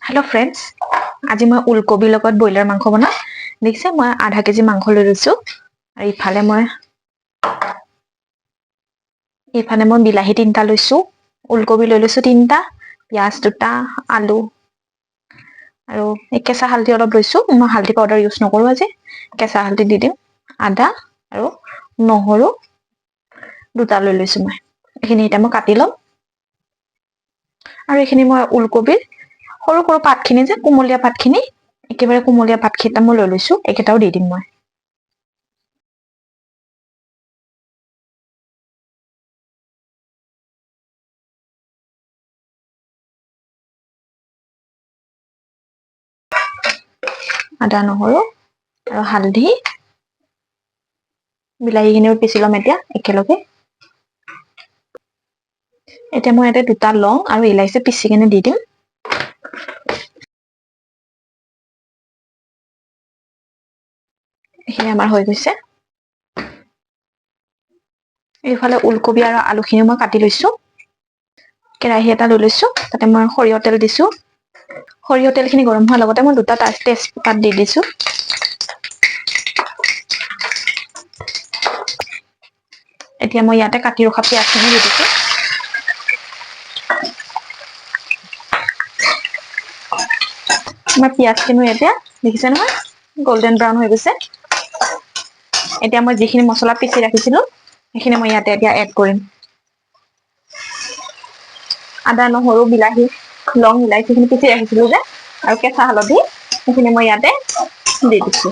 Hello friends आज मैं उलकबि লগত ব্ৰইলাৰ মাংস বনাম দেখিছে মই আধা কেজি মাংস লৈ লৈছো আৰু ইফালে মই বিলাহী তিনটা লৈছো উলকবি লৈ লৈছো তিনটা পিয়াজ দুটা আলু আৰু কেঁচা হালধি অলপ লৈছো মই হালধি পাউডাৰ ইউজ নকৰো আজি কেঁচা হালধি দি দিম আদা আৰু নহৰু দুটা লৈ লৈছো মই এইখিনি এটা মই কাটি লম আৰু এইখিনি মই উলকবিৰ সৰু সৰু পাতখিনি যে কুমলীয়া পাতখিনি একেবাৰে কুমলীয়া পাতখিটা মই লৈ লৈছো একেটাও দি দিম মই আদা নহৰু আৰু হালধি বিলাহীখিনিও পিছি লম এতিয়া একেলগে এতিয়া মই ইয়াতে দুটা লং আৰু ইলাইচি পিছি কিনে দি দিম এইখিনি আমাৰ হৈ গৈছে এইফালে উলকবি আৰু আলুখিনি মই কাটি লৈছো কেৰাহী এটা লৈ লৈছো তাতে মই সৰিয়হ তেল দিছো সৰিয়হ তেলখিনি গৰম হোৱাৰ লগতে মই দুটা তেজপাত দি দিছো এতিয়া মই ইয়াতে কাটি ৰখা পিয়াজখিনি দি দিছো মই পিয়াজখিনি এতিয়া দেখিছে নহয় গোল্ডেন ব্ৰাউন হৈ গৈছে এতিয়া মই যিখিনি মছলা পিছি ৰাখিছিলো সেইখিনি মই ইয়াতে এতিয়া এড কৰিম আদা নহৰু বিলাহী লং ইলাইচিখিনি পিছি ৰাখিছিলো যে আৰু কেঁচা হালধি সেইখিনি মই ইয়াতে দি দিছো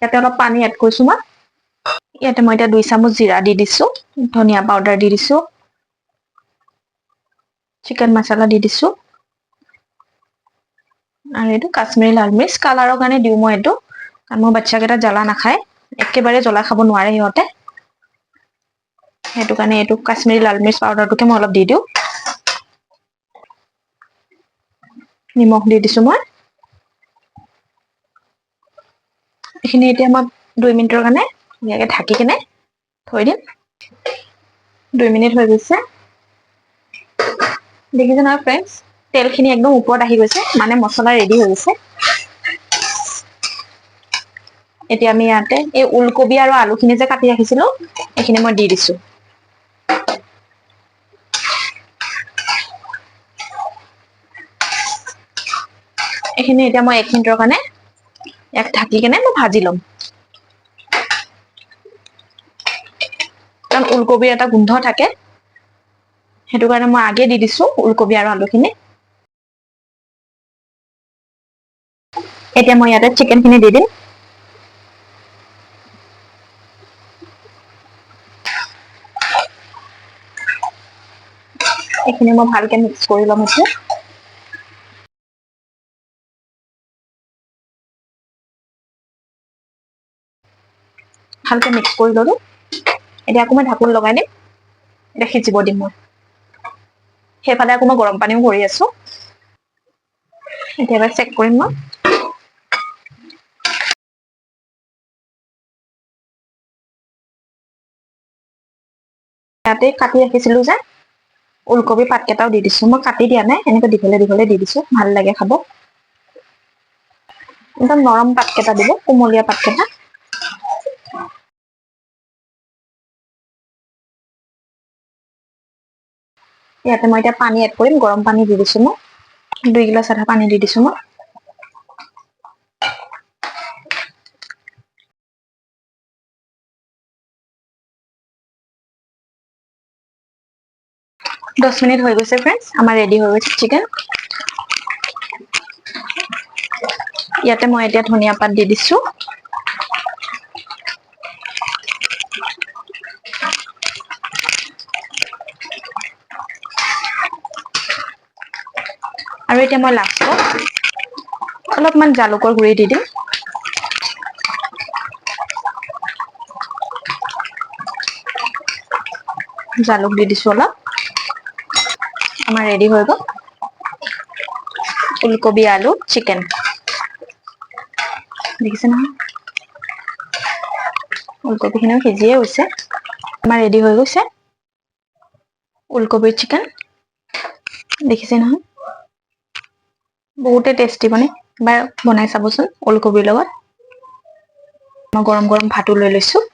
ইয়াতে অলপ পানী এড কৰিছো মই ইয়াতে মই এতিয়া 2 চামুচ জিৰা দি দিছো ধনিয়া পাউডাৰ দি দিছো চিকেন মছলা দি দিছো আৰু এইটো কাশ্মীৰী লাল মিৰ্চ কালাৰৰ কাৰণে দিও মই এইটো কাৰণ মোৰ বাচ্চাকেইটা জ্বলা নাখায় একেবাৰে জ্বলা খাব নোৱাৰে সিহঁতে সেইটো কাৰণে এইটো কাশ্মীৰী লাল মিৰ্চ পাউডাৰটোকে মই অলপ দি দিও নিমখ দি দিছো মই এইখিনি এতিয়া মই 2 মিনিটৰ কাৰণে ধুনীয়াকে ঢাকি কিনে থৈ দিম 2 মিনিট হৈ গৈছে দেখিছে নহয় ফ্ৰেণ্ডছ তেলখিনি একদম ওপৰত আহি গৈছে মানে মছলা ৰেডি হৈ গৈছে এতিয়া আমি ইয়াতে এই উলকবি আৰু আলুখিনি যে কাটি ৰাখিছিলো এইখিনি মই দি দিছো এইখিনি এতিয়া মই 1 মিনিটৰ কাৰণে ইয়াক ঢাকি কিনে মই ভাজি লম কাৰণ উলকবিৰ এটা গোন্ধ থাকে সেইটো কাৰণে মই আগে দি দিছো উলকবি আৰু আলুখিনি এতিয়া মই ইয়াতে চিকেনখিনি দি দিম এইখিনি মই ভালকে মিক্স কৰি লম এতিয়া ভালকে মিক্স কৰি ললো এতিয়া আকৌ মই ঢাকোন লগাই দিম এতিয়া সিজিব দিম মই সেইফালে আকৌ মই গৰম পানীও কৰি আছো এতিয়া এবাৰ চেক কৰিম মই ইয়াতে কাটি ৰাখিছিলো যে উলকবি পাতকেইটাও দি দিছো মই কাটি দিয়া নাই এনেকৈ দীঘলে দীঘলে দি দিছো ভাল লাগে খাব একদম নৰম পাতকেইটা দিব কুমলীয়া পাতকেইটা ইয়াতে মই এতিয়া পানী এড কৰিম গৰম পানী দি দিছো মই 2 গিলাচ আধা পানী দি দিছো মই 10 মিনিট হৈ গৈছে ফ্ৰেণ্ডছ আমাৰ ৰেডি হৈ গৈছে চিকেন ইয়াতে মই এতিয়া ধনিয়া পাত দি দিছো আৰু এতিয়া মই লাষ্টত অলপমান জালুকৰ গুৰি দি দিম জালুক দি দিছো অলপ আমাৰ ৰেডি হৈ গ'ল উলকবি আলু চিকেন দেখিছে নহয় উলকবিখিনিও সিজিয়ে গৈছে আমাৰ ৰেডি হৈ গৈছে উলকবিৰ চিকেন দেখিছে নহয় বহুতে টেষ্টি বনে, এবাৰ বনাই চাবচোন ওলকবিৰ লগত। মই গৰম গৰম ভাতো লৈ লৈছো।